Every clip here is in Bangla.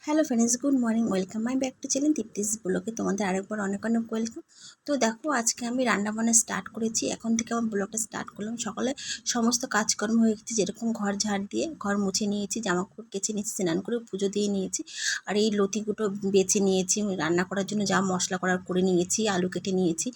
Hello friends, good morning. Welcome my back to channel Dipti's ব্লগে। তোমাদের আরেকবার অনেক অনেক ওয়েলকাম। তো দেখো, আজকে আমি রান্নাবান্না স্টার্ট করেছি। এখন থেকে আমার ব্লগটা স্টার্ট করলাম। সকালে সমস্ত কাজকর্ম হয়ে গেছে, যেরকম ঘর ঝাড় দিয়ে ঘর মুছে নিয়েছি, জামা কাপড় কেচে নিয়েছি, স্নান করে পুজো দিয়ে নিয়েছি। আর এই লতিগুলো বেছে নিয়েছি, রান্না করার জন্য যা মশলা করার করে নিয়েছি, আলু কেটে নিয়েছি,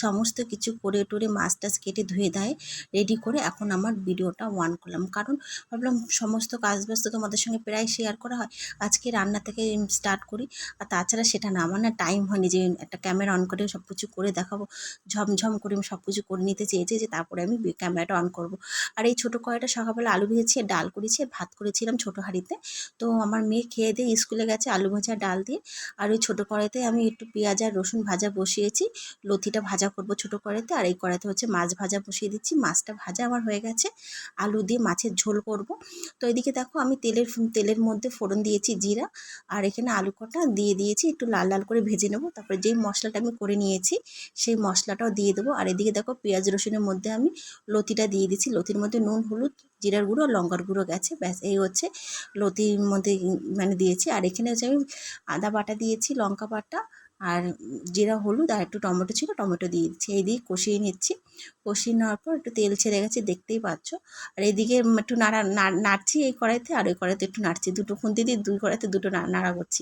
সমস্ত কিছু করে টোরে মাছ টাছ কেটে ধুয়ে দেয় রেডি করে এখন আমার ভিডিওটা অন করলাম। কারণ ভাবলাম সমস্ত কাজ ব্যস্ত তোমাদের সঙ্গে প্রায় শেয়ার করা হয়, আজকে রান্না থেকে স্টার্ট করি। আর তাছাড়া সেটা না, আমার না টাইম হয়নি যে একটা ক্যামেরা অন করে সব কিছু করে দেখাবো। ঝমঝম করে আমি সব কিছু করে নিতে চেয়েছি, যে তারপরে আমি ক্যামেরাটা অন করব। আর এই ছোটো কড়াইটা সকালবেলা আলু ভেজেছি, ডাল করেছি, ভাত করেছিলাম ছোটো হাঁড়িতে। তো আমার মেয়ে খেয়ে দিয়ে স্কুলে গেছে আলু ভাজা ডাল দিয়ে। আর ওই ছোটো কড়াইতে আমি একটু পেঁয়াজ আর রসুন ভাজা বসিয়েছি, লতিটা ভাজা করব ছোটো কড়াইতে। আর এই কড়াইতে হচ্ছে মাছ ভাজা বসিয়ে দিচ্ছি, মাছটা ভাজা আমার হয়ে গেছে। আলু দিয়ে মাছের ঝোল করব। তো এদিকে দেখো, আমি তেলের মধ্যে ফোড়ন দিয়েছি জিরা, আর এখানে আলু কটা দিয়ে দিয়েছি, একটু লাল লাল করে ভেজে নেবো। তারপরে যেই মশলাটা আমি করে নিয়েছি সেই মশলাটাও দিয়ে দেবো। আর এদিকে দেখো, পেঁয়াজ রসুনের মধ্যে আমি লতিটা দিয়ে দিচ্ছি। লতির মধ্যে নুন, হলুদ, জিরার গুঁড়ো, লঙ্কার গুঁড়ো গেছে, ব্যাস এই হচ্ছে লতির মধ্যে মানে দিয়েছি। আর এখানে হচ্ছে আমি আদা বাটা দিয়েছি, লঙ্কা বাটা, আর জিরা, হলুদ, আর একটু টমেটো ছিল, টমেটো দিয়ে দিচ্ছি। এই দিয়ে কষিয়ে নিচ্ছি। কষিয়ে নেওয়ার পর একটু তেল ছেড়ে গেছে, দেখতেই পাচ্ছ। আর এদিকে একটু নাড়ছি এই কড়াইতে, আর ওই কড়াইতে একটু নাড়ছি, দুটো খুন্তি দিয়ে দুই কড়াইতে দুটো নাড়া করছি।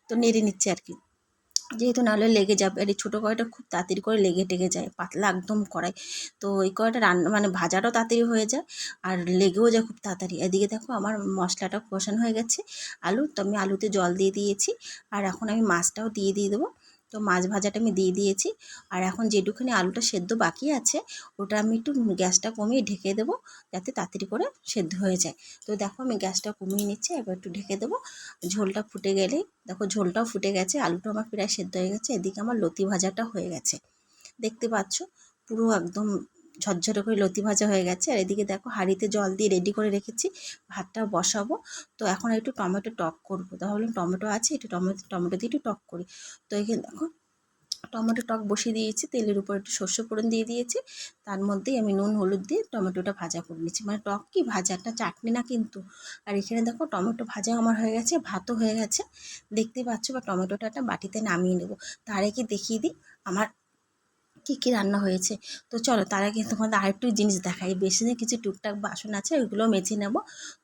তো নেড়ে নিচ্ছি আর কি, যেহেতু নাহলে লেগে যাবে। আর এই ছোটো কড়াইটা খুব তাড়াতাড়ি করে লেগে টেগে যায়, পাতলা একদম কড়াই। তো এই কড়াইটা রান্না মানে ভাজাটাও তাড়াতাড়ি হয়ে যায়, আর লেগেও যায় খুব তাড়াতাড়ি। এদিকে দেখো, আমার মশলাটা কষানো হয়ে গেছে। তো আমি আলুতে জল দিয়ে দিয়েছি, আর এখন আমি মাছটাও দিয়ে দেবো। তো মাছ ভাজাটা আমি দিয়ে দিয়েছি। আর এখন যেটুখানি আলুটা সেদ্ধ বাকি আছে, ওটা আমি একটু গ্যাসটা কমিয়ে ঢেকে দেবো, যাতে তাড়াতাড়ি করে সেদ্ধ হয়ে যায়। তো দেখো, আমি গ্যাসটা কমিয়ে নিচ্ছি, এবার একটু ঢেকে দেবো। ঝোলটা ফুটে গেলেই দেখো, ঝোলটাও ফুটে গেছে, আলুটা আমার প্রায় সেদ্ধ হয়ে গেছে। এদিকে আমার লতি ভাজাটা হয়ে গেছে, দেখতে পাচ্ছ, পুরো একদম ঝরঝরে করে লতি ভাজা হয়ে গেছে। আর এদিকে দেখো, হাঁড়িতে জল দিয়ে রেডি করে রেখেছি, ভাতটা বসাবো। তো এখন একটু টমেটো টক করবো, তাহলে টমেটো আছে, একটু টমেটো দিয়ে একটু টক করি। তো এখানে দেখো, টমেটো টক বসিয়ে দিয়েছি, তেলের উপর একটু সর্ষে ফোড়ন দিয়ে দিয়েছি, তার মধ্যেই আমি নুন হলুদ দিয়ে টমেটোটা ভাজা করে নিচ্ছি। মানে টক কি ভাজা, একটা চাটনি না কিন্তু। আর এখানে দেখো, টমেটো ভাজা আমার হয়ে গেছে, ভাতও হয়ে গেছে, দেখতেই পাচ্ছ। বা টমেটোটা একটা বাটিতে নামিয়ে নেব। তার আগে দেখিয়ে দিই আমার কী কী রান্না হয়েছে। তো চলো, তার আগে তোমাদের আরেকটু জিনিস দেখাই। বেশি না, কিছু টুকটাক বাসন আছে, ওইগুলো মেজে নেব।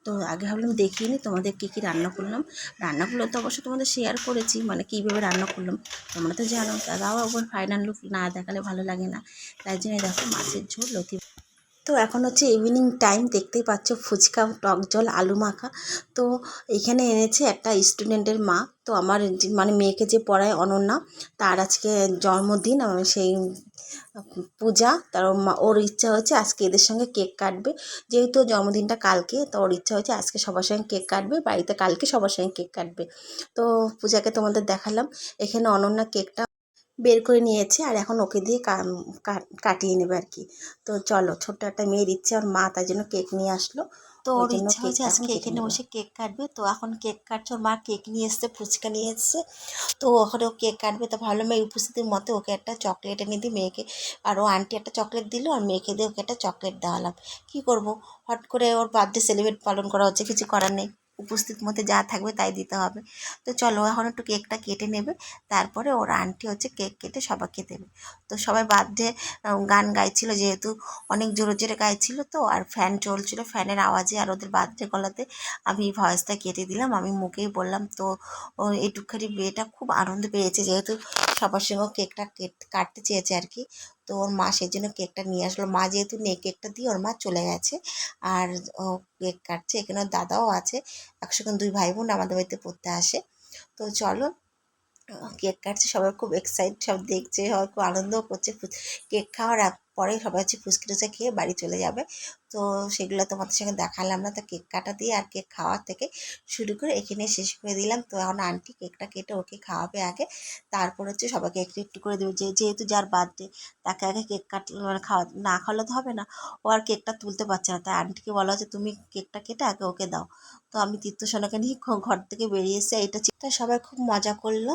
তো আগে ভাবলাম দেখিয়ে নিই তোমাদের কী কী রান্না করলাম। রান্নাগুলো তো অবশ্য তোমাদের শেয়ার করেছি, মানে কীভাবে রান্না করলাম তোমরা তো জানো, তাও আবার ফাইনাল লুক না দেখালে ভালো লাগে না। তাই জন্য দেখো, মাছের ঝোল, লতি। তো এখন হচ্ছে ইভিনিং টাইম, দেখতেই পাচ্ছ, ফুচকা, টক জল, আলু মাখা। তো এখানে এনেছে একটা স্টুডেন্টের মা। তো আমার মানে মেয়েকে যে পড়ায় অনন্যা, তার আজকে জন্মদিন। সেই পূজা, তার ওর ইচ্ছা হচ্ছে আজকে এদের সঙ্গে কেক কাটবে। যেহেতু জন্মদিনটা কালকে, তো ওর ইচ্ছা হচ্ছে আজকে সবার সঙ্গে কেক কাটবে বাড়িতে, কালকে সবার সঙ্গে কেক কাটবে। তো পূজাকে তোমাদের দেখালাম। এখানে অনন্যা কেকটা বের করে নিয়েছে, আর এখন ওকে দিয়ে কাটিয়ে নেবে আর কি। তো চলো, ছোট্ট একটা মেয়ের ইচ্ছে, ওর মা তাই জন্য কেক নিয়ে আসলো। তো ওর ইচ্ছা হয়েছে আজকে এখানে বসে কেক কাটবে। তো এখন কেক কাটছে, ওর মা কেক নিয়ে এসছে, ফুচকা নিয়ে এসছে। তো ওখানে ও কেক কাটবে। তো ভালো, মেয়ে উপস্থিতির মতে ওকে একটা চকলেট এনে দিই মেয়েকে। আর ও আন্টি একটা চকলেট দিল, আর মেয়েকে দিয়ে ওকে একটা চকলেট দেওয়ালাম। কী করবো, হট করে ওর বার্থডে সেলিব্রেট পালন করা হচ্ছে, কিছু করার নেই, উপস্থিত মতে যা থাকবে তাই দিতে হবে। তো চলো, এখন একটু কেকটা কেটে নেবে, তারপরে ওর আন্টি হচ্ছে কেক কেটে সবাইকে দেবে। তো সবাই বার্থডে গান গাইছিল, যেহেতু অনেক জোরে জোরে গাইছিল। তো আর ফ্যান চলছিল, ফ্যানের আওয়াজে আর ওদের বার্থডে গলাতে আমি ভয়েসটা কেটে দিলাম, আমি মুখেই বললাম। তো এইটুকখানি মেয়েটা খুব আনন্দ পেয়েছে, যেহেতু সবার সঙ্গে কেকটা কাটতে চেয়েছে আর কি। তো ওর মা সেই জন্য কেকটা নিয়ে আসলো। মা যেহেতু নেই, কেকটা দিয়ে ওর মা চলে গেছে। আর ও কেক কাটছে, এখানে ওর দাদাও আছে, একসঙ্গে দুই ভাই বোন আমাদের বাড়িতে পড়তে আসে। তো চলো, কেক কাটছে, সবাই খুব এক্সাইট, সব দেখছে, সবাই খুব আনন্দও করছে। কেক খাওয়ার পরে সবাই হচ্ছে ফুচকা টুচকা খেয়ে বাড়ি চলে যাবে। তো সেগুলো তোমাদের সঙ্গে দেখালাম না। তো কেক কাটা দিয়ে আর কেক খাওয়ার থেকে শুরু করে এখানে শেষ করে দিলাম। তো এখন আন্টি কেকটা কেটে ওকে খাওয়াবে আগে, তারপর হচ্ছে সবাইকে একটু একটু করে দেবে। যেহেতু যার বার্থডে, তাকে আগে কেক মানে খাওয়া না খাওয়ালে তো হবে না। ও আর কেকটা তুলতে পারছে না, তাই আন্টিকে বলা হচ্ছে তুমি কেকটা কেটে আগে ওকে দাও। তো আমি তীর্থ সোনাকে নিয়ে ঘর থেকে বেরিয়ে এসে এটা সবাই খুব মজা করলো।